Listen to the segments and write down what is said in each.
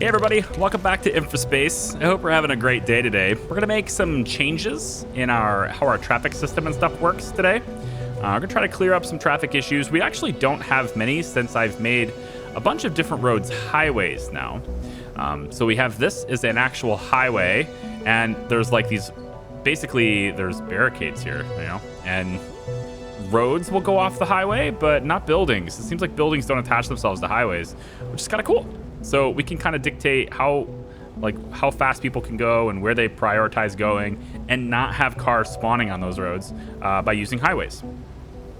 Hey everybody, welcome back to Infraspace. I hope we're having a great day today. We're gonna make some changes in how our traffic system and stuff works today. We're gonna try to clear up some traffic issues. We actually don't have many since I've made a bunch of different roads highways now. So we have this is an actual highway, and there's like these, basically there's barricades here, you know, and roads will go off the highway, but not buildings. It seems like buildings don't attach themselves to highways, which is kind of cool. So we can kind of dictate how fast people can go and where they prioritize going and not have cars spawning on those roads by using highways.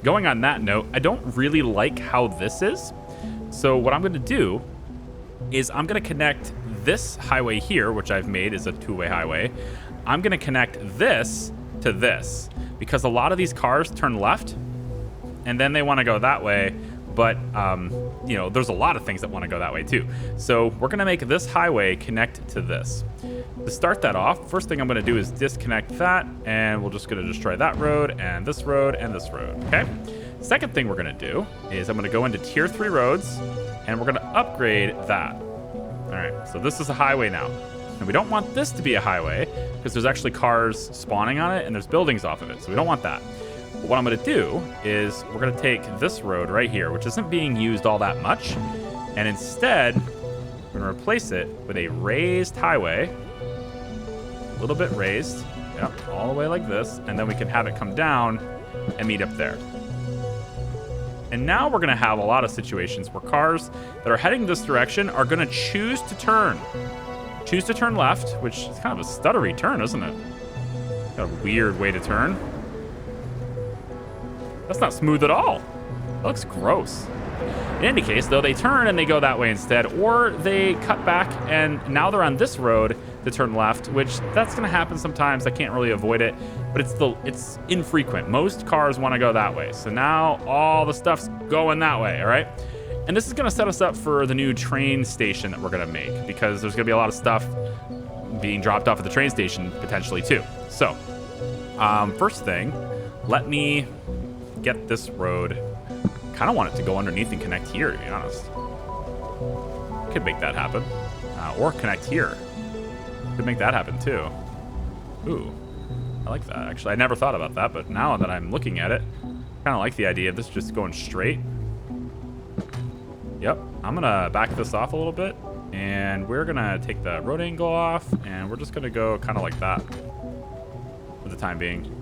Going on that note, I don't really like how this is. So what I'm going to do is I'm going to connect this highway here, which I've made is a two-way highway. I'm going to connect this to this because a lot of these cars turn left and then they want to go that way. But, you know, there's a lot of things that want to go that way too. So we're going to make this highway connect to this. To start that off, first thing I'm going to do is disconnect that, and we're just going to destroy that road and this road and this road, okay? Second thing we're going to do is I'm going to go into tier 3 roads, and we're going to upgrade that. All right, so this is a highway now. And we don't want this to be a highway because there's actually cars spawning on it and there's buildings off of it, so we don't want that. But what I'm going to do is we're going to take this road right here, which isn't being used all that much, and instead we're going to replace it with a raised highway, a little bit raised, yep, all the way like this, and then we can have it come down and meet up there. And now we're going to have a lot of situations where cars that are heading this direction are going to choose to turn left, which is kind of a stuttery turn, isn't it? Got a weird way to turn. That's not smooth at all. That looks gross. In any case, though, they turn and they go that way instead, or they cut back and now they're on this road to turn left, which that's going to happen sometimes. I can't really avoid it, but it's infrequent. Most cars want to go that way. So now all the stuff's going that way, all right? And this is going to set us up for the new train station that we're going to make because there's going to be a lot of stuff being dropped off at the train station potentially too. So, first thing, let me get this road. Kind of want it to go underneath and connect here, to be honest. Could make that happen. Or connect here. Could make that happen too. Ooh, I like that. Actually, I never thought about that, but now that I'm looking at it, kind of like the idea of this just going straight. Yep, I'm gonna back this off a little bit, and we're gonna take the road angle off, and we're just gonna go kind of like that for the time being.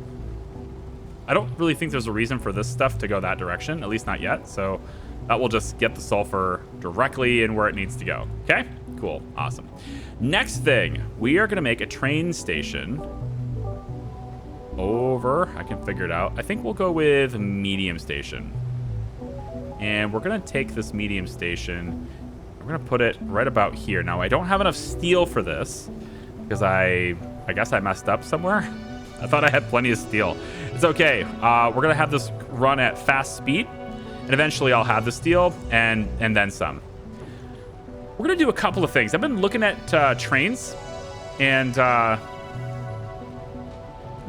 I don't really think there's a reason for this stuff to go that direction, at least not yet. So that will just get the sulfur directly in where it needs to go. Okay, cool, awesome. Next thing, we are gonna make a train station over, I can figure it out. I think we'll go with medium station. And we're gonna take this medium station, we're gonna put it right about here. Now I don't have enough steel for this because I guess I messed up somewhere. I thought I had plenty of steel. It's okay. We're going to have this run at fast speed, and eventually I'll have the steel and then some. We're going to do a couple of things. I've been looking at trains, and,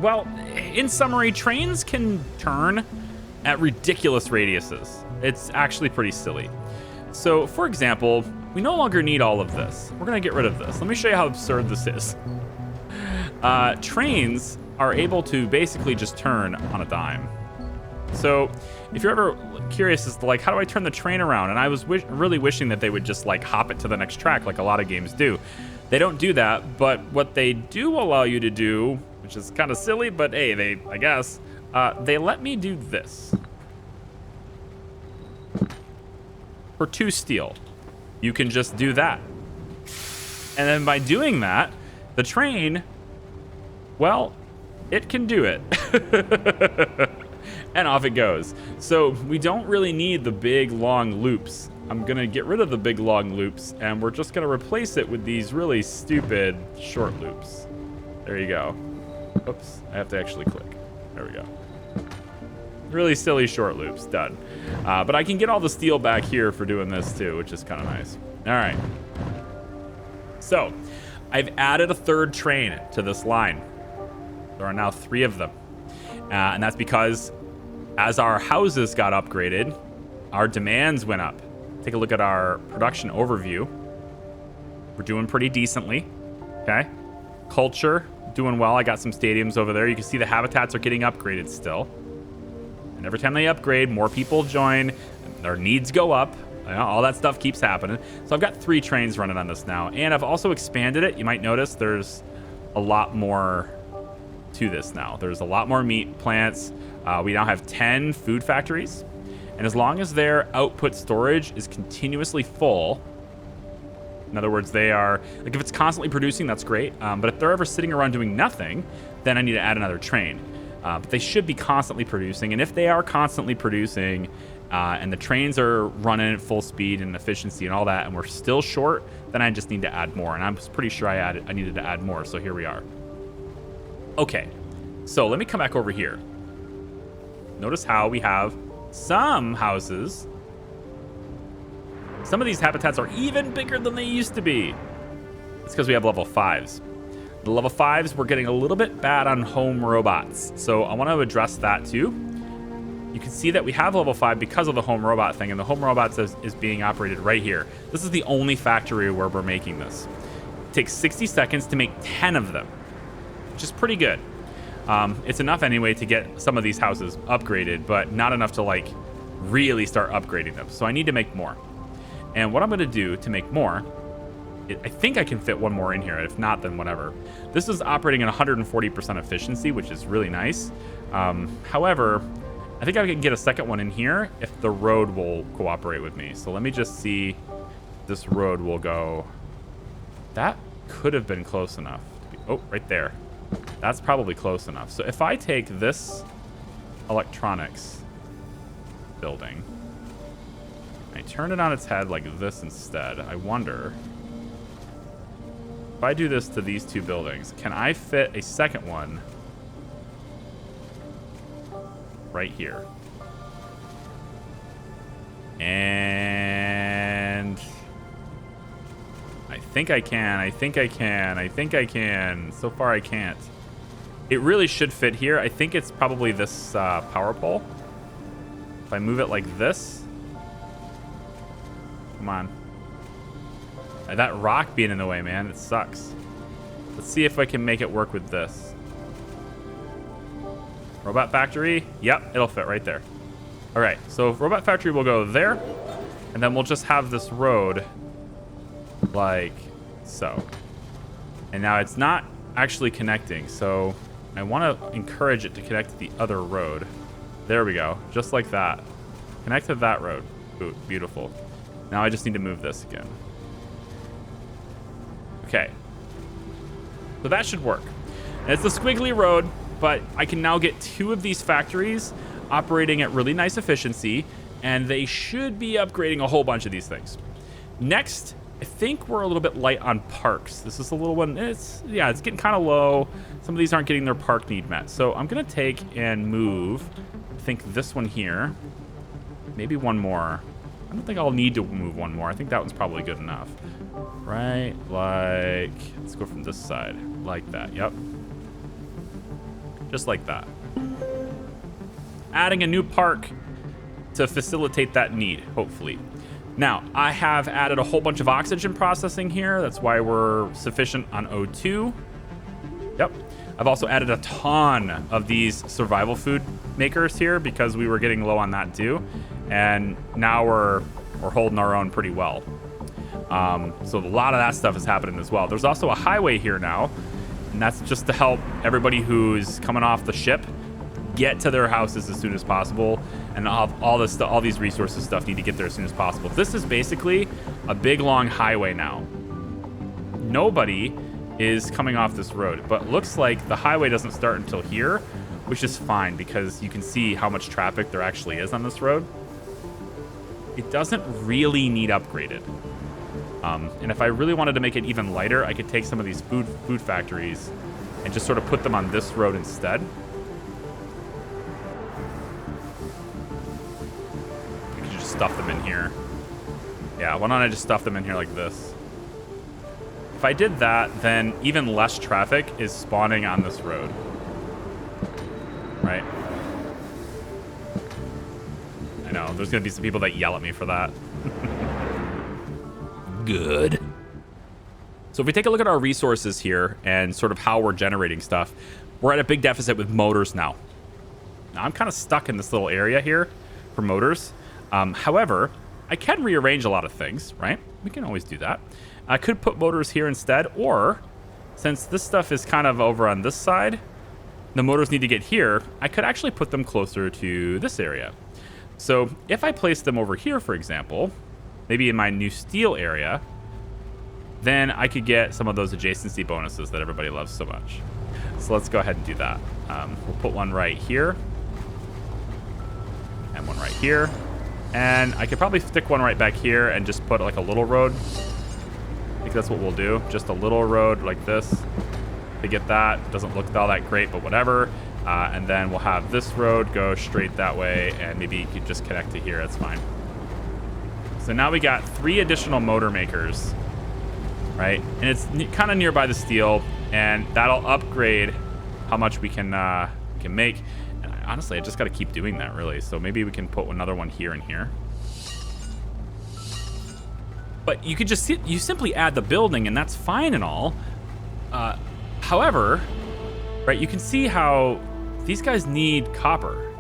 well, in summary, trains can turn at ridiculous radiuses. It's actually pretty silly. So, for example, we no longer need all of this. We're going to get rid of this. Let me show you how absurd this is. Trains are able to basically just turn on a dime. So if you're ever curious as to like, how do I turn the train around? And I was really wishing that they would just like hop it to the next track like a lot of games do. They don't do that, but what they do allow you to do, which is kind of silly, but hey, I guess, they let me do this. For 2 steel, you can just do that. And then by doing that, the train, well, it can do it. And off it goes. So we don't really need the big long loops. I'm gonna get rid of the big long loops and we're just gonna replace it with these really stupid short loops. There you go. Oops, I have to actually click. There we go. Really silly short loops, done. But I can get all the steel back here for doing this too, which is kind of nice. All right. So I've added a 3rd train to this line. There are now 3 of them. And that's because as our houses got upgraded, our demands went up. Take a look at our production overview. We're doing pretty decently. Okay. Culture, doing well. I got some stadiums over there. You can see the habitats are getting upgraded still. And every time they upgrade, more people join. Their needs go up. You know, all that stuff keeps happening. So I've got 3 trains running on this now. And I've also expanded it. You might notice there's a lot more to this now. There's a lot more meat plants. We now have 10 food factories. And as long as their output storage is continuously full, in other words, they are, like if it's constantly producing, that's great. But if they're ever sitting around doing nothing, then I need to add another train. But they should be constantly producing. And if they are constantly producing and the trains are running at full speed and efficiency and all that, and we're still short, then I just need to add more. And I was pretty sure I needed to add more. So here we are. Okay, so let me come back over here. Notice how we have some houses. Some of these habitats are even bigger than they used to be. It's because we have level 5s. The level 5s, we're getting a little bit bad on home robots. So I want to address that too. You can see that we have level 5 because of the home robot thing, and the home robots is being operated right here. This is the only factory where we're making this. It takes 60 seconds to make 10 of them, which is pretty good. It's enough anyway to get some of these houses upgraded, but not enough to like really start upgrading them. So I need to make more. And what I'm going to do to make more, I think I can fit one more in here. If not, then whatever. This is operating at 140% efficiency, which is really nice. However, I think I can get a second one in here if the road will cooperate with me. So let me just see. This road will go. That could have been close enough. Oh, right there. That's probably close enough. So if I take this electronics building, I turn it on its head like this instead. I wonder if I do this to these 2 buildings, can I fit a second one right here? And I think I can. I think I can. I think I can. So far, I can't. It really should fit here. I think it's probably this power pole. If I move it like this. Come on. That rock being in the way, man. It sucks. Let's see if I can make it work with this. Robot factory. Yep, it'll fit right there. All right, so robot factory will go there. And then we'll just have this road like so. And now it's not actually connecting. So I want to encourage it to connect to the other road. There we go. Just like that. Connect to that road. Ooh, beautiful. Now I just need to move this again. Okay. So that should work. And it's a squiggly road, but I can now get 2 of these factories operating at really nice efficiency, and they should be upgrading a whole bunch of these things. Next, I think we're a little bit light on parks. This is a little one. It's getting kind of low. Some of these aren't getting their park need met. So I'm going to take and move, I think this one here. Maybe one more. I don't think I'll need to move one more. I think that one's probably good enough. Right, like, let's go from this side. Like that, yep. Just like that. Adding a new park to facilitate that need, hopefully. Now, I have added a whole bunch of oxygen processing here. That's why we're sufficient on O2. Yep. I've also added a ton of these survival food makers here because we were getting low on that too. And now we're holding our own pretty well. So a lot of that stuff is happening as well. There's also a highway here now, and that's just to help everybody who's coming off the ship get to their houses as soon as possible. And all these resources stuff need to get there as soon as possible. This is basically a big long highway now. Nobody is coming off this road, but looks like the highway doesn't start until here, which is fine because you can see how much traffic there actually is on this road. It doesn't really need upgraded. And if I really wanted to make it even lighter, I could take some of these food factories and just sort of put them on this road instead. We could just stuff them in here. Yeah, why don't I just stuff them in here like this? If I did that, then even less traffic is spawning on this road. Right? I know, there's going to be some people that yell at me for that. Good. So if we take a look at our resources here and sort of how we're generating stuff, we're at a big deficit with motors now. Now I'm kind of stuck in this little area here for motors. However, I can rearrange a lot of things, right? We can always do that. I could put motors here instead, or since this stuff is kind of over on this side, the motors need to get here, I could actually put them closer to this area. So if I place them over here, for example, maybe in my new steel area, then I could get some of those adjacency bonuses that everybody loves so much. So let's go ahead and do that. We'll put one right here and one right here. And I could probably stick one right back here and just put like a little road. I think that's what we'll do. Just a little road like this to get that. Doesn't look all that great, but whatever. And then we'll have this road go straight that way, and maybe you could just connect to here. That's fine. So now we got 3 additional motor makers, right? And it's kind of nearby the steel, and that'll upgrade how much we can make. And honestly, I just got to keep doing that, really. So maybe we can put another one here and here. But you could just you simply add the building, and that's fine and all. However, right, you can see how these guys need copper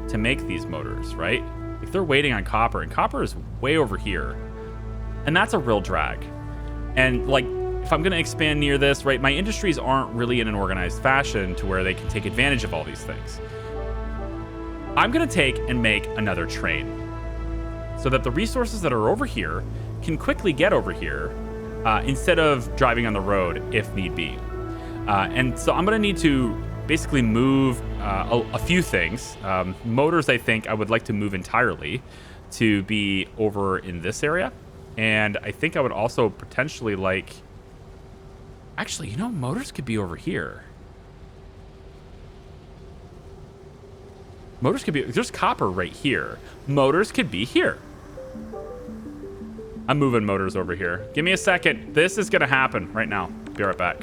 to make these motors, right? If they're waiting on copper, and copper is way over here, and that's a real drag. And like, if I'm going to expand near this, right, my industries aren't really in an organized fashion to where they can take advantage of all these things. I'm going to take and make another train so that the resources that are over here can quickly get over here instead of driving on the road if need be. And so I'm going to need to basically move a few things. Motors, I think I would like to move entirely to be over in this area. And I think I would also potentially like... Actually, you know, motors could be over here. Motors could be... There's copper right here. Motors could be here. I'm moving motors over here. Give me a second. This is going to happen right now. Be right back.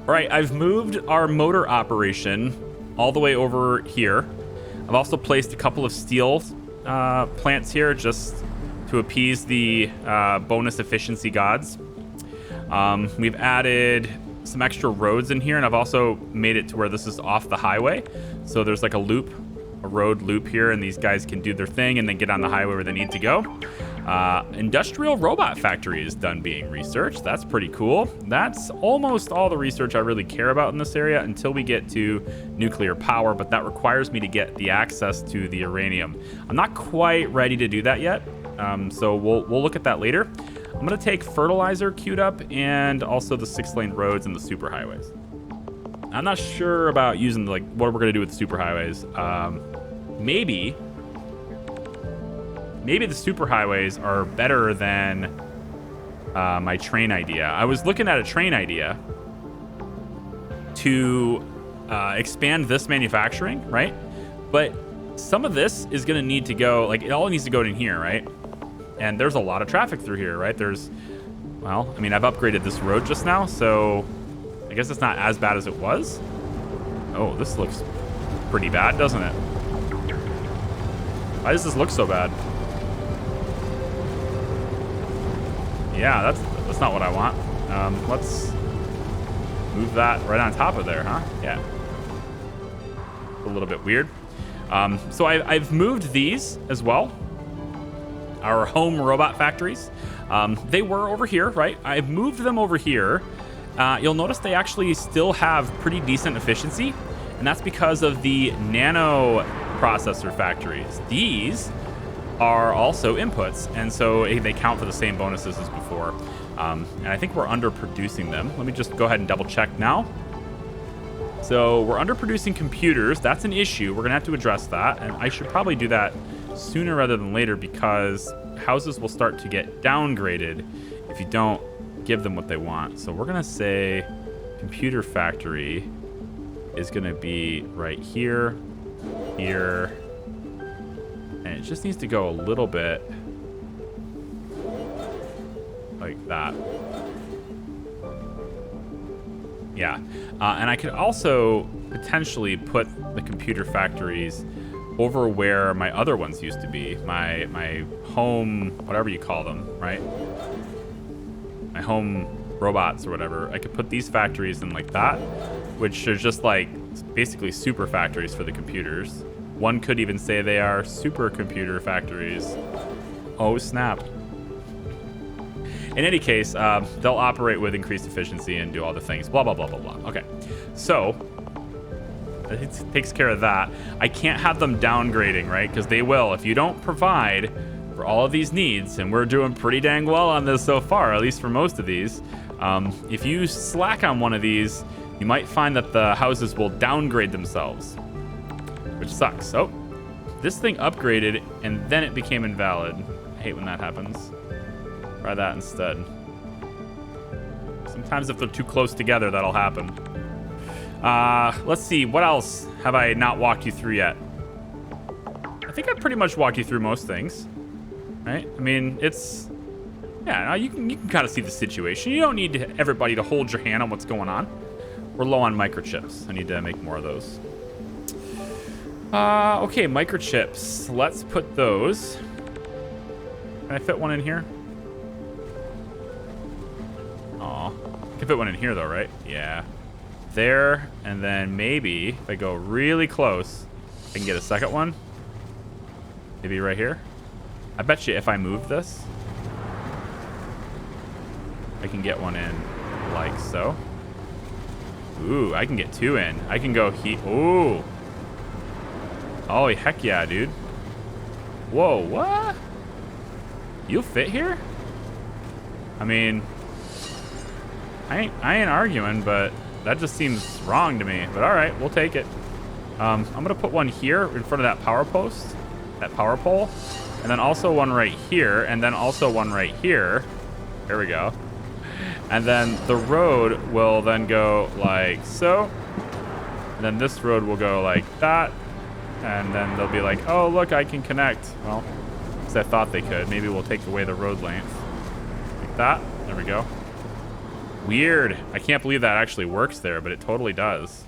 All right, I've moved our motor operation all the way over here. I've also placed a couple of steel plants here just to appease the bonus efficiency gods. We've added some extra roads in here, and I've also made it to where this is off the highway. So there's like a loop, a road loop here, and these guys can do their thing and then get on the highway where they need to go. Industrial robot factory is done being researched. That's pretty cool. That's almost all the research I really care about in this area until we get to nuclear power, but that requires me to get the access to the uranium. I'm not quite ready to do that yet, so we'll look at that later. I'm going to take fertilizer queued up and also the 6-lane roads and the superhighways. I'm not sure about using like what we're going to do with the superhighways. Maybe the superhighways are better than my train idea. I was looking at a train idea to expand this manufacturing, right? But some of this is going to need to go, like, it all needs to go in here, right? And there's a lot of traffic through here, right? Well, I mean, I've upgraded this road just now, so I guess it's not as bad as it was. Oh, this looks pretty bad, doesn't it? Why does this look so bad? Yeah, that's not what I want. Let's move that right on top of there, huh? Yeah. A little bit weird. So I've moved these as well. Our home robot factories. They were over here, right? I've moved them over here. You'll notice they actually still have pretty decent efficiency, and that's because of the nano processor factories. These are also inputs, and so they count for the same bonuses as before. And I think we're underproducing them. Let me just go ahead and double check now. So we're underproducing computers. That's an issue. We're gonna have to address that, and I should probably do that sooner rather than later because houses will start to get downgraded if you don't give them what they want. So we're gonna say computer factory is gonna be right here, here, and it just needs to go a little bit like that. Yeah, and I could also potentially put the computer factories over where my other ones used to be. My home, whatever you call them, right? My home robots or whatever, I could put these factories in like that, which are just like basically super factories for the computers. One could even say they are supercomputer factories. Oh, snap. In any case, they'll operate with increased efficiency and do all the things, blah, blah, blah, blah, blah. Okay, so it takes care of that. I can't have them downgrading, right? Because they will. If you don't provide for all of these needs, and we're doing pretty dang well on this so far, at least for most of these, if you slack on one of these, you might find that the houses will downgrade themselves, which sucks. Oh, this thing upgraded, and then it became invalid. I hate when that happens. Try that instead. Sometimes if they're too close together, that'll happen. Let's see. What else have I not walked you through yet? I think I pretty much walked you through most things, right? I mean, it's... Yeah, no, you can kind of see the situation. You don't need everybody to hold your hand on what's going on. We're low on microchips. I need to make more of those. Okay, microchips. Let's put those. Can I fit one in here? Aw. I can fit one in here, though, right? Yeah. There, and then maybe, if I go really close, I can get a second one. Maybe right here. I bet you if I move this, I can get one in like so. Ooh, I can get two in. I can go ooh. Oh, heck yeah, dude. Whoa, what? You'll fit here? I mean, I ain't arguing, but that just seems wrong to me. But all right, we'll take it. I'm gonna put one here in front of that power post, that power pole, and then also one right here, and then also one right here. There we go. And then the road will then go like so. And then this road will go like that. And then they'll be like, oh, look, I can connect. Well, because I thought they could. Maybe we'll take away the road length. Like that. There we go. Weird. I can't believe that actually works there, but it totally does.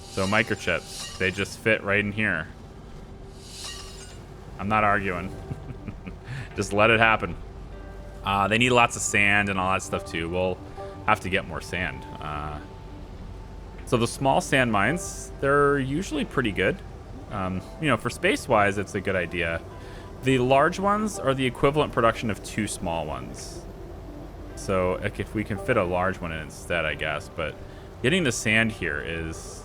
So microchips, they just fit right in here. I'm not arguing. Just let it happen. They need lots of sand and all that stuff too. We'll have to get more sand. So the small sand mines, they're usually pretty good. You know, for space-wise, it's a good idea. The large ones are the equivalent production of 2 small ones. So like, if we can fit a large one in instead, I guess. But getting the sand here is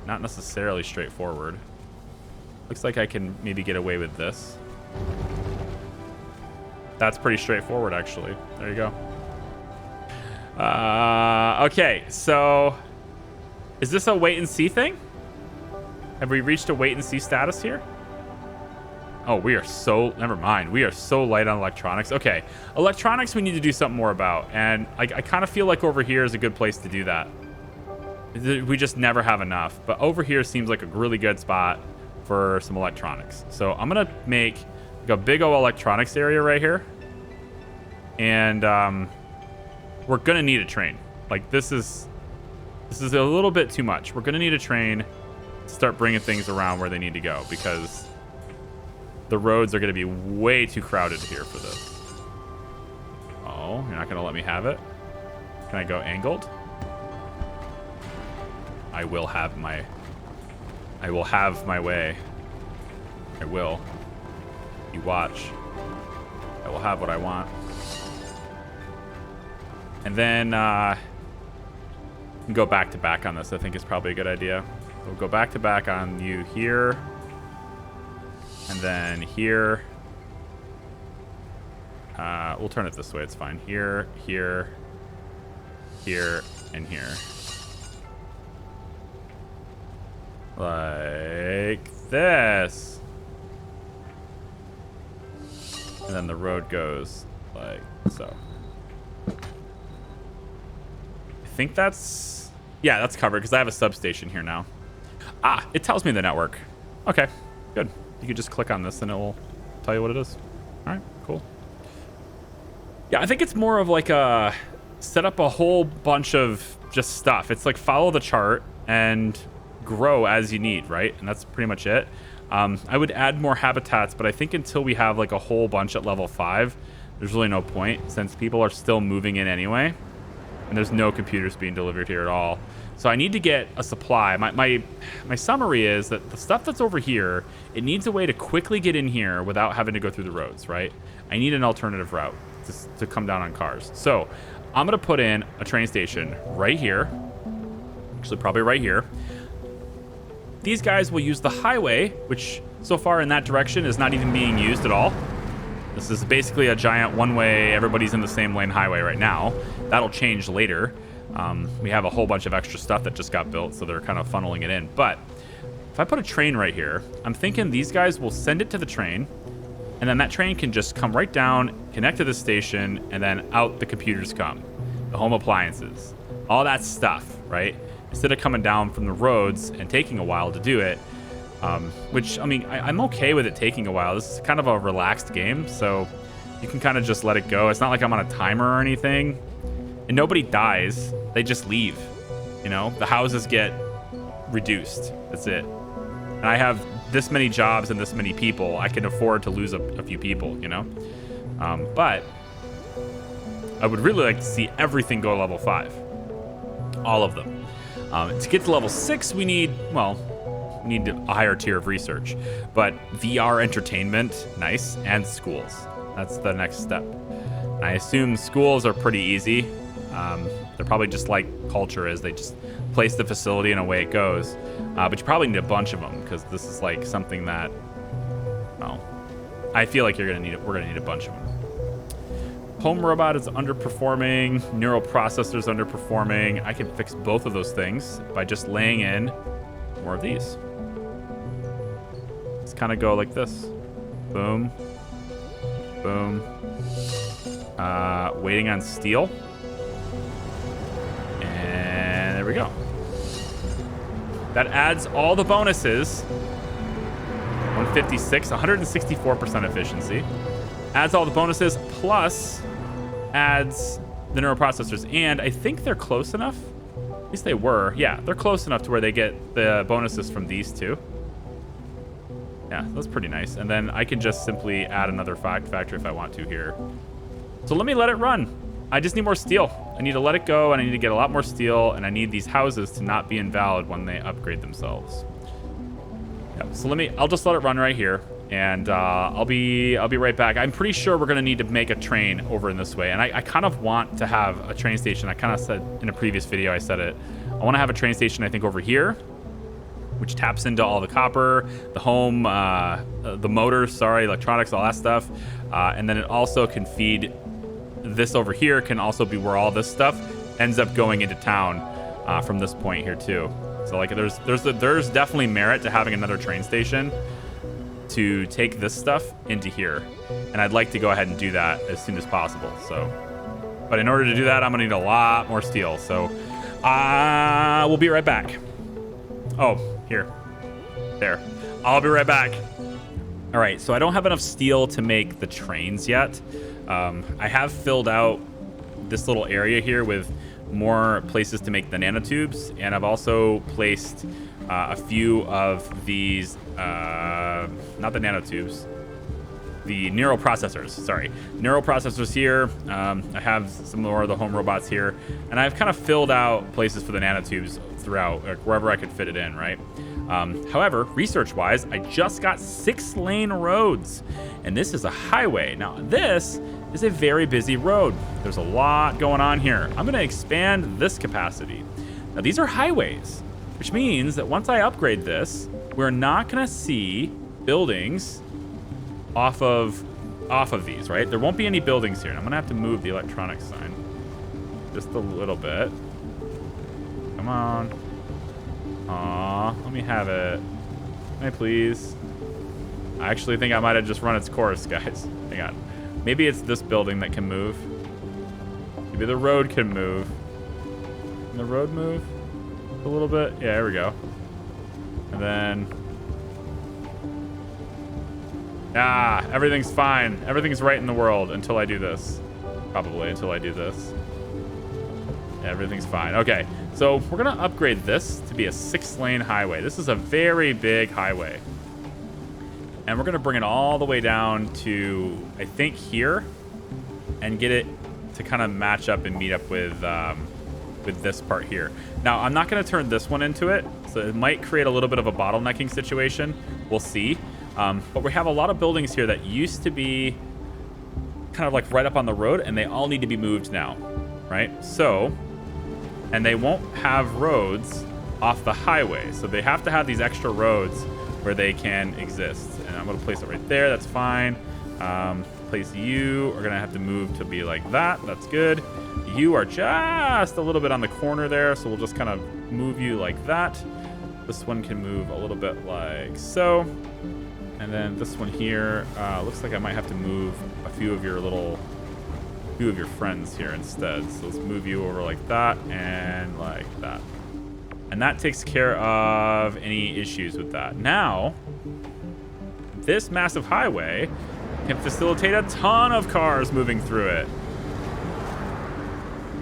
not necessarily straightforward. Looks like I can maybe get away with this. That's pretty straightforward, actually. There you go. Okay, so is this a wait and see thing? Have we reached a wait and see status here? Oh, we are so... Never mind. We are so light on electronics. Okay, electronics we need to do something more about. And I kind of feel like over here is a good place to do that. We just never have enough. But over here seems like a really good spot for some electronics. So I'm going to make... a big old electronics area right here, and we're gonna need a train. Like this is a little bit too much. We're gonna need a train to start bringing things around where they need to go, because the roads are gonna be way too crowded here for this. Oh, you're not gonna let me have it? Can I go angled? I will have my way. I will. You watch. I will have what I want. And then go back to back on this. I think is probably a good idea. We'll go back to back on you here. And then here. We'll turn it this way. It's fine. Here, here, here, and here. Like this. And then the road goes like so. I think that's... Yeah, that's covered because I have a substation here now. Ah, it tells me the network. Okay, good. You can just click on this and it will tell you what it is. All right, cool. Yeah, I think it's more of like a... set up a whole bunch of just stuff. It's like follow the chart and grow as you need, right? And that's pretty much it. I would add more habitats, but I think until we have like a whole bunch at level 5, there's really no point since people are still moving in anyway. and there's no computers being delivered here at all. So I need to get a supply. My summary is that the stuff that's over here, it needs a way to quickly get in here without having to go through the roads, right? I need an alternative route to come down on cars. So I'm going to put in a train station right here. Actually, probably right here. These guys will use the highway, which so far in that direction is not even being used at all. This is basically a giant one-way, everybody's in the same lane highway right now. That'll change later. We have a whole bunch of extra stuff that just got built, so they're kind of funneling it in. But if I put a train right here, I'm thinking these guys will send it to the train, and then that train can just come right down, connect to the station, and then out the computers come. The home appliances, all that stuff, right? Instead of coming down from the roads and taking a while to do it, which, I mean, I'm okay with it taking a while. This is kind of a relaxed game, so you can kind of just let it go. It's not like I'm on a timer or anything. And nobody dies. They just leave. You know, the houses get reduced. That's it. And I have this many jobs and this many people. I can afford to lose a few people, you know? But I would really like to see everything go to level 5. All of them. To get to level 6, we need, well, we need a higher tier of research. But VR entertainment, nice, and schools. That's the next step. I assume schools are pretty easy. They're probably just like culture is. They just place the facility and away it goes. But you probably need a bunch of them because this is like something that, well, I feel like we're gonna need a bunch of them. Home robot is underperforming. Neural processor is underperforming. I can fix both of those things by just laying in more of these. Let's kind of go like this. Boom. Boom. Waiting on steel. And there we go. That adds all the bonuses. 156, 164% efficiency. Adds all the bonuses, plus adds the neural processors. And I think they're close enough. At least they were. Yeah, they're close enough to where they get the bonuses from these two. Yeah, that's pretty nice. And then I can just simply add another factory if I want to here. So let me let it run. I just need more steel. I need to let it go, and I need to get a lot more steel, and I need these houses to not be invalid when they upgrade themselves. Yeah, so I'll just let it run right here, and I'll be right back. I'm pretty sure we're gonna need to make a train over in this way, and I kind of want to have a train station. I kind of said in a previous video, I said it. I want to have a train station, I think, over here, which taps into all the copper, the home, the motors, electronics, all that stuff. And then it also can feed this over here, can also be where all this stuff ends up going into town from this point here too. So like there's definitely merit to having another train station to take this stuff into here. And I'd like to go ahead and do that as soon as possible. So, but in order to do that, I'm gonna need a lot more steel. So we'll be right back. Oh, here. There. I'll be right back. All right, so I don't have enough steel to make the trains yet. I have filled out this little area here with more places to make the nanotubes, and I've also placed a few of these, not the nanotubes, the neural processors, sorry. Neural processors here. I have some more of the home robots here, and I've kind of filled out places for the nanotubes throughout, like wherever I could fit it in, right? However, research-wise, I just got 6-lane roads, and this is a highway. Now, this is a very busy road. There's a lot going on here. I'm gonna expand this capacity. Now, these are highways, which means that once I upgrade this, we're not gonna see buildings off of these, right? There won't be any buildings here. And I'm gonna have to move the electronic sign just a little bit. Come on. Aw, let me have it. May I please? I actually think I might have just run its course, guys. Hang on. Maybe it's this building that can move. Maybe the road can move. Can the road move a little bit? Yeah, there we go. And then... ah, everything's fine. Everything's right in the world until I do this. Probably until I do this. Yeah, everything's fine. Okay, so we're gonna upgrade this to be a 6-lane highway. This is a very big highway. And we're gonna bring it all the way down to, I think, here, and get it to kind of match up and meet up with with this part here. Now, I'm not going to turn this one into it, so it might create a little bit of a bottlenecking situation. We'll see. But we have a lot of buildings here that used to be kind of like right up on the road, and they all need to be moved now, right? So, and they won't have roads off the highway, so they have to have these extra roads where they can exist. And I'm going to place it right there. That's fine. Place you are going to have to move to be like that. That's good. You are just a little bit on the corner there, so we'll just kind of move you like that. This one can move a little bit like so. And then this one here, looks like I might have to move a few of your friends here instead. So let's move you over like that and like that. And that takes care of any issues with that. Now, this massive highway can facilitate a ton of cars moving through it.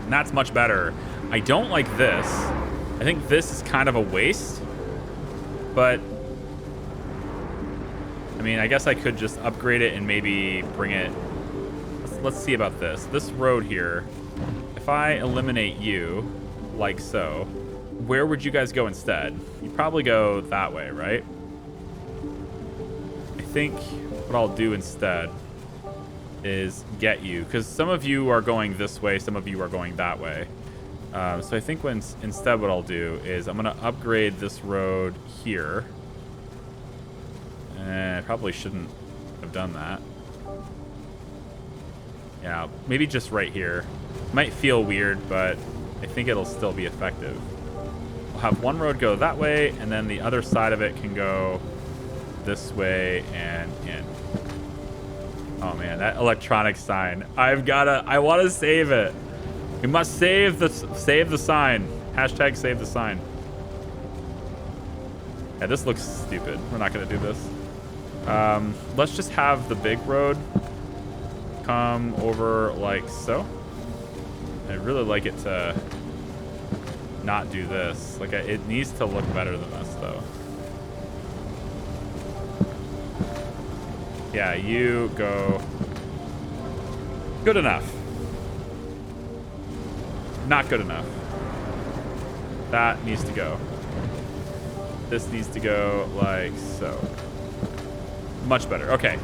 And that's much better. I don't like this. I think this is kind of a waste. But, I mean, I guess I could just upgrade it and maybe bring it. Let's see about this. This road here, if I eliminate you, like so, where would you guys go instead? You'd probably go that way, right? I think what I'll do instead is get you, because some of you are going this way, some of you are going that way. So I think instead what I'll do is I'm going to upgrade this road here. I probably shouldn't have done that. Yeah, maybe just right here. Might feel weird, but I think it'll still be effective. We'll have one road go that way, and then the other side of it can go this way and in. Oh man, that electronic sign. I want to save it. We must save the sign. Hashtag save the sign. Yeah, this looks stupid. We're not going to do this. Let's just have the big road come over like so. I'd really like it to not do this. Like, it needs to look better than this, though. Yeah, you go. Good enough. Not good enough. That needs to go. This needs to go like so. Much better. Okay.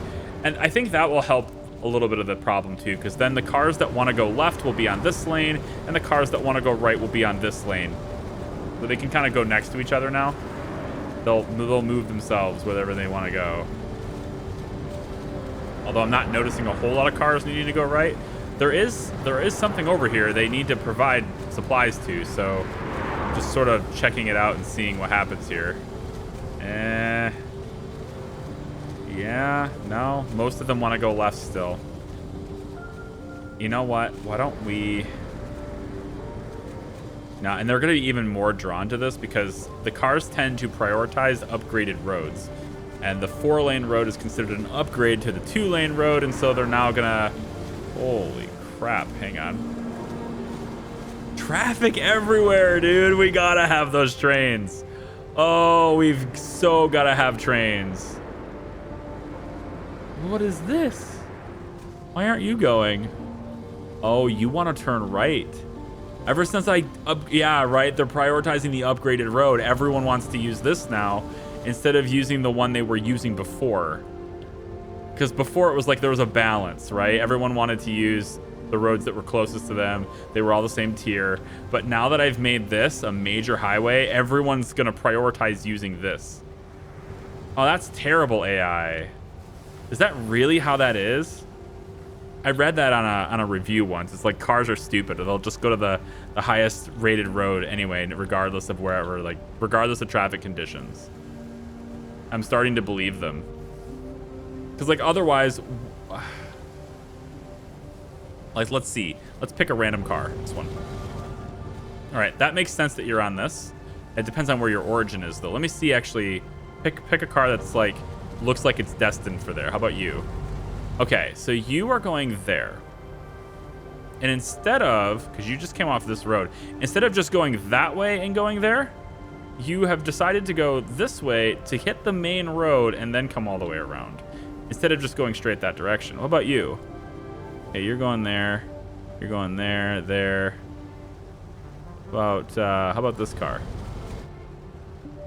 And I think that will help a little bit of the problem too, because then the cars that want to go left will be on this lane, and the cars that want to go right will be on this lane. So they can kind of go next to each other now. They'll move themselves wherever they want to go. Although I'm not noticing a whole lot of cars needing to go right. There is something over here they need to provide supplies to, so I'm just sort of checking it out and seeing what happens here. Yeah, no, most of them want to go left still. You know what? Why don't we... No, and they're going to be even more drawn to this because the cars tend to prioritize upgraded roads. And the 4-lane road is considered an upgrade to the 2-lane road, and so they're now going to... Holy crap, hang on. Traffic everywhere, dude. We got to have those trains. Oh, we've so got to have trains. What is this? Why aren't you going? Oh, you want to turn right. Ever since yeah, right. They're prioritizing the upgraded road. Everyone wants to use this now instead of using the one they were using before. Because before it was like there was a balance, right? Everyone wanted to use the roads that were closest to them. They were all the same tier. But now that I've made this a major highway, everyone's going to prioritize using this. Oh, that's terrible AI. Is that really how that is? I read that on a review once. It's like cars are stupid. They'll just go to the highest rated road anyway, regardless of wherever, like regardless of traffic conditions. I'm starting to believe them. Because like otherwise, like let's see. Let's pick a random car. This one. All right, that makes sense that you're on this. It depends on where your origin is though. Let me see actually. Pick a car that's like looks like it's destined for there. How about you? Okay, so you are going there. And instead of, because you just came off this road, instead of just going that way and going there, you have decided to go this way to hit the main road and then come all the way around. Instead of just going straight that direction. What about you? Okay, you're going there. You're going there, there. How about this car?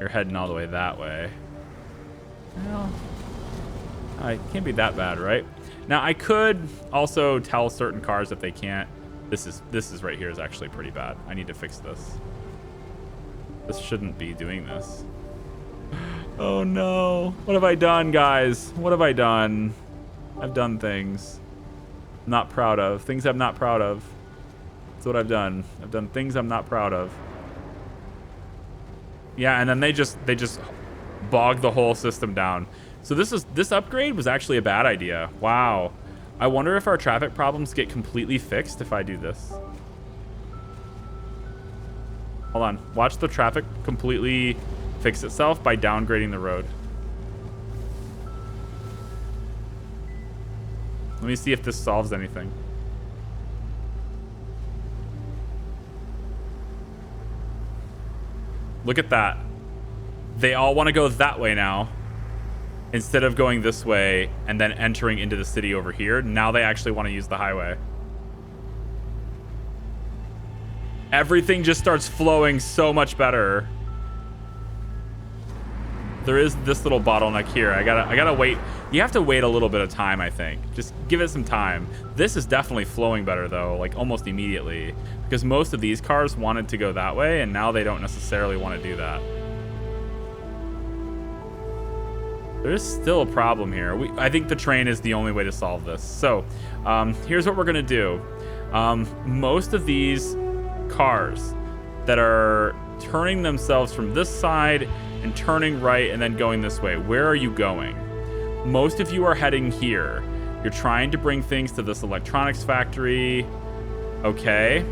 You're heading all the way that way. Well, it can't be that bad, right? Now I could also tell certain cars that they can't. This is right here is actually pretty bad. I need to fix this. This shouldn't be doing this. Oh no. What have I done, guys? What have I done? I've done things I'm not proud of. Things I'm not proud of. That's what I've done. I've done things I'm not proud of. Yeah, and then they just bog the whole system down. So this upgrade was actually a bad idea. Wow. I wonder if our traffic problems get completely fixed if I do this. Hold on. Watch the traffic completely fix itself by downgrading the road. Let me see if this solves anything. Look at that. They all want to go that way now. Instead of going this way and then entering into the city over here, now they actually want to use the highway. Everything just starts flowing so much better. There is this little bottleneck here. I gotta wait. You have to wait a little bit of time, I think. Just give it some time. This is definitely flowing better though, like almost immediately. Because most of these cars wanted to go that way and now they don't necessarily want to do that. There is still a problem here. I think the train is the only way to solve this. So here's what we're gonna do. Most of these cars that are turning themselves from this side and turning right and then going this way, where are you going? Most of you are heading here. You're trying to bring things to this electronics factory. Okay.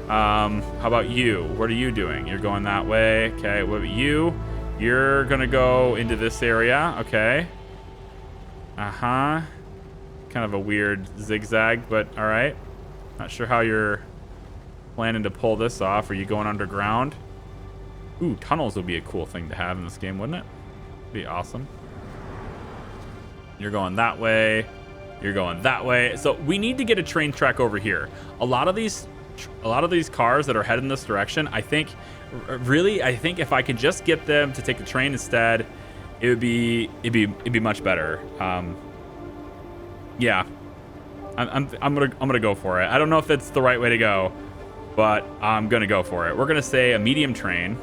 How about you? What are you doing? You're going that way. Okay, what about you? You're gonna go into this area. Okay. Kind of a weird zigzag, but all right. Not sure how you're planning to pull this off. Are you going underground? Ooh, tunnels would be a cool thing to have in this game, wouldn't it? Be awesome. You're going that way. You're going that way. So we need to get a train track over here. A lot of these cars that are heading this direction, I think if I could just get them to take the train instead, it'd be much better. Yeah, I'm gonna go for it. I don't know if it's the right way to go, but I'm gonna go for it. We're gonna say a medium train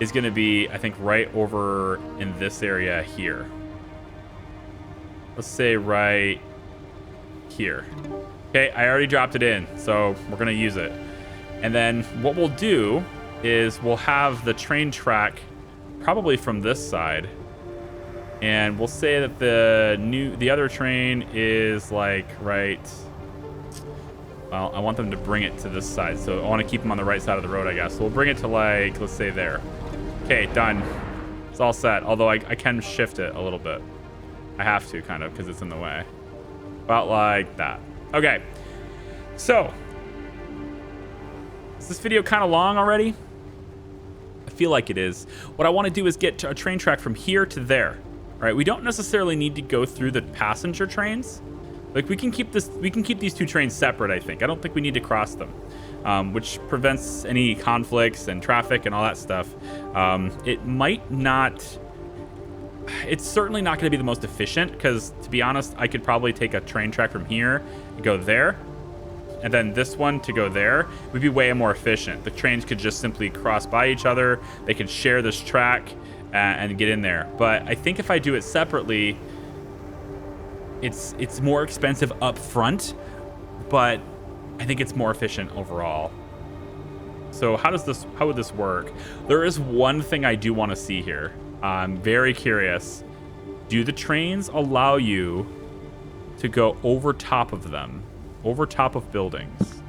is gonna be, I think, right over in this area here. Let's say right here. Okay, I already dropped it in, so we're gonna use it. And then what we'll do is we'll have the train track probably from this side. And we'll say that the other train is like right. Well, I want them to bring it to this side, so I want to keep them on the right side of the road, I guess. So we'll bring it to like, let's say there. Okay, done. It's all set, although I can shift it a little bit. I have to, kind of, because it's in the way. About like that. Okay, so is this video kind of long already? I feel like it is. What I want to do is get a train track from here to there. All right, we don't necessarily need to go through the passenger trains. Like we can keep these two trains separate, I think. I don't think we need to cross them, which prevents any conflicts and traffic and all that stuff. It's certainly not going to be the most efficient because, to be honest, I could probably take a train track from here and go there, and then this one to go there. It would be way more efficient. The trains could just simply cross by each other. They could share this track and get in there. But I think if I do it separately, it's more expensive up front, but I think it's more efficient overall. So how would this work? There is one thing I do want to see here. I'm very curious. Do the trains allow you to go over top of them? Over top of buildings?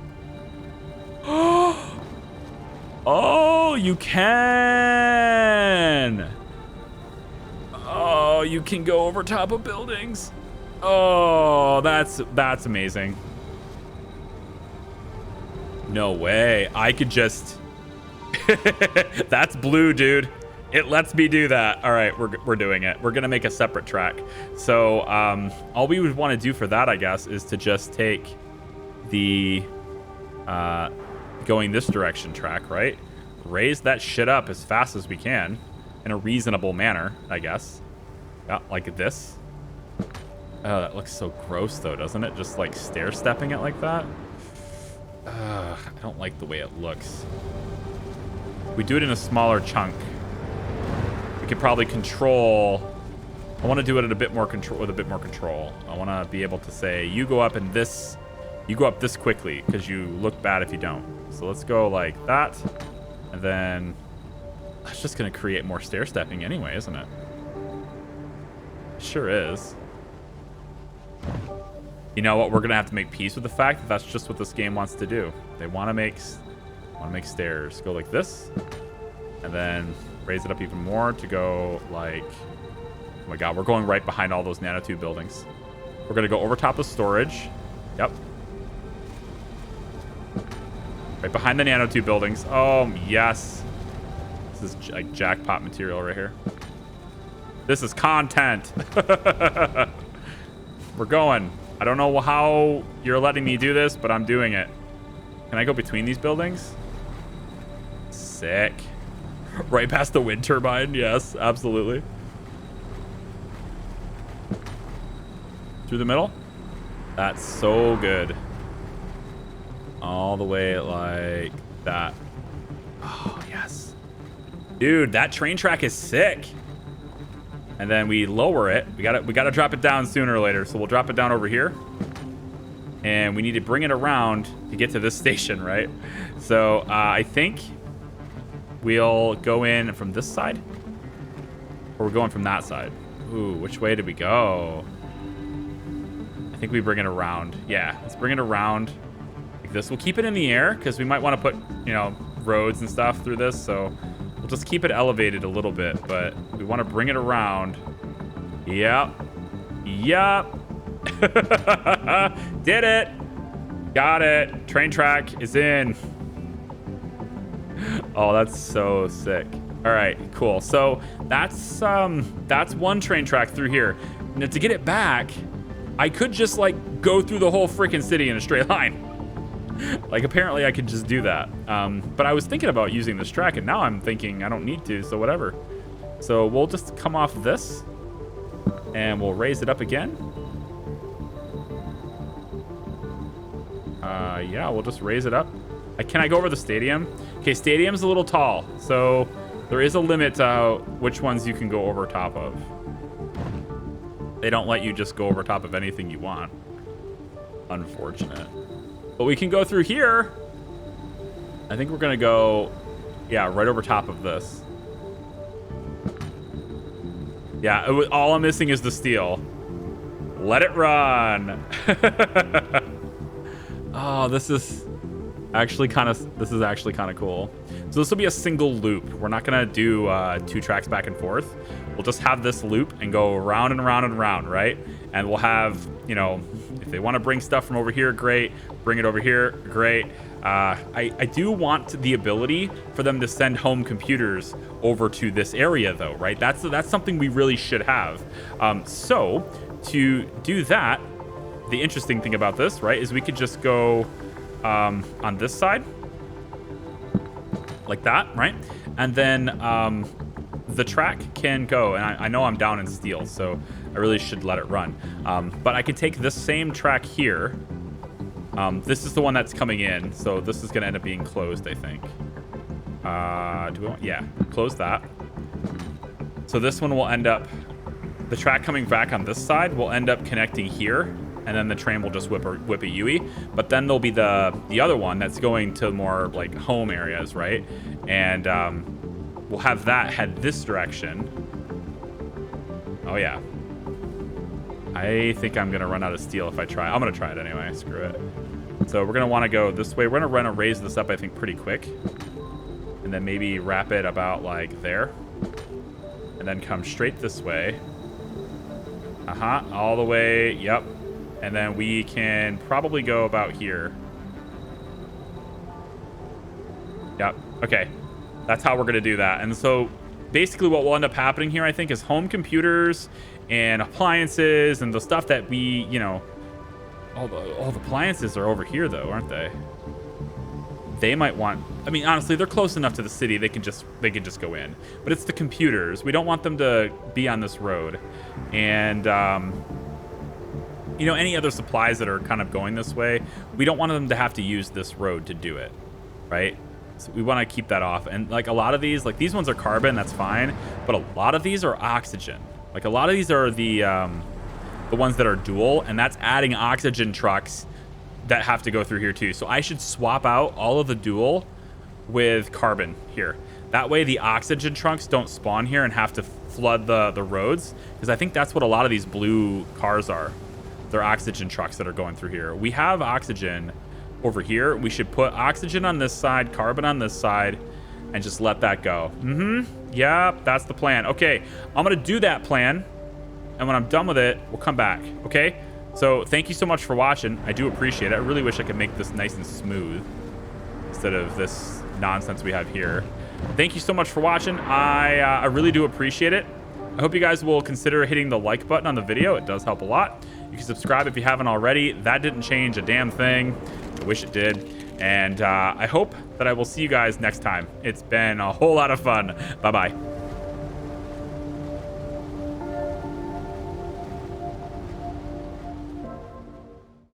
Oh, you can! Oh, you can go over top of buildings. Oh, that's amazing. No way. I could just... That's blue, dude. It lets me do that. All right, we're doing it. We're gonna make a separate track. So all we would want to do for that, I guess, is to just take the going this direction track, right? Raise that shit up as fast as we can in a reasonable manner, I guess. Yeah, like this. Oh, that looks so gross, though, doesn't it? Just, like, stair-stepping it like that. I don't like the way it looks. We do it in a smaller chunk. We could probably control... I want to do it at a bit more control, with a bit more control. I want to be able to say, you go up in this... You go up this quickly, because you look bad if you don't. So let's go like that. And then... That's just going to create more stair-stepping anyway, isn't it? Sure is. You know what? We're going to have to make peace with the fact that that's just what this game wants to do. They want to make stairs. Go like this. And then raise it up even more to go like... Oh my god, we're going right behind all those nanotube buildings. We're going to go over top of storage. Yep. Right behind the nanotube buildings. Oh, yes. This is like jackpot material right here. This is content. We're going. I don't know how you're letting me do this, but I'm doing it. Can I go between these buildings? Sick. Right past the wind turbine. Yes, absolutely. Through the middle. That's so good. All the way like that. Oh, yes. Dude, that train track is sick. And then we lower it. We gotta drop it down sooner or later. So we'll drop it down over here. And we need to bring it around to get to this station, right? So I think we'll go in from this side. Or we're going from that side. Ooh, which way did we go? I think we bring it around. Yeah, let's bring it around like this. We'll keep it in the air because we might want to put, you know, roads and stuff through this. So we'll just keep it elevated a little bit, but we want to bring it around. Yep. Yep. Did it. Got it. Train track is in. Oh, that's so sick. All right, cool. So that's one train track through here. Now to get it back, I could just like go through the whole freaking city in a straight line. Like apparently I could just do that. But I was thinking about using this track and now I'm thinking I don't need to, so whatever. So we'll just come off this and we'll raise it up again. Yeah, we'll just raise it up. Can I go over the stadium? Okay, stadium's a little tall, so there is a limit to which ones you can go over top of. They don't let you just go over top of anything you want. Unfortunate. But we can go through here. I think we're gonna go, yeah, right over top of this. Yeah, all I'm missing is the steel. Let it run. Oh, this is actually kind of cool. So this will be a single loop. We're not gonna do 2 tracks back and forth. We'll just have this loop and go around and around and around, right? And we'll have, you know, if they want to bring stuff from over here, great. Bring it over here, great. I do want the ability for them to send home computers over to this area, though, right? That's something we really should have. So to do that, the interesting thing about this, right, is we could just go on this side like that, right? And then the track can go, and I know I'm down in steel, so I really should let it run. But I could take this same track here. This is the one that's coming in, so this is going to end up being closed, I think. Do we want? Yeah, close that. So this one will end up, the track coming back on this side will end up connecting here, and then the train will just whip a Yui. But then there'll be the other one that's going to more like home areas, right? And we'll have that head this direction. Oh yeah. I think I'm gonna run out of steel if I try. I'm gonna try it anyway. Screw it. So we're gonna want to go this way. We're gonna raise this up, I think, pretty quick, and then maybe wrap it about like there, and then come straight this way. All the way. Yep. And then we can probably go about here. Yep. Okay. That's how we're going to do that. And so basically what will end up happening here, I think, is home computers and appliances and the stuff that we, you know, all the appliances are over here, though, aren't they? they might want, I mean, honestly, they're close enough to the city. They can just go in, but it's the computers. We don't want them to be on this road. And, you know, any other supplies that are kind of going this way, we don't want them to have to use this road to do it. Right. So we want to keep that off. And like a lot of these, like these ones are carbon, that's fine. But a lot of these are oxygen. Like a lot of these are the ones that are dual, and that's adding oxygen trucks that have to go through here too. So I should swap out all of the dual with carbon here. That way the oxygen trucks don't spawn here and have to flood the roads, because I think that's what a lot of these blue cars are. They're oxygen trucks that are going through here. We have oxygen over here. We should put oxygen on this side, carbon on this side, and just let that go. Yeah, that's the plan. Okay, I'm gonna do that plan, and when I'm done with it, we'll come back. Okay, so thank you so much for watching. I do appreciate it. I really wish I could make this nice and smooth instead of this nonsense we have here. Thank you so much for watching. I really do appreciate it. I hope you guys will consider hitting the like button on the video. It does help a lot. You can subscribe if you haven't already. That didn't change a damn thing. I wish it did. And I hope that I will see you guys next time. It's been a whole lot of fun. Bye-bye.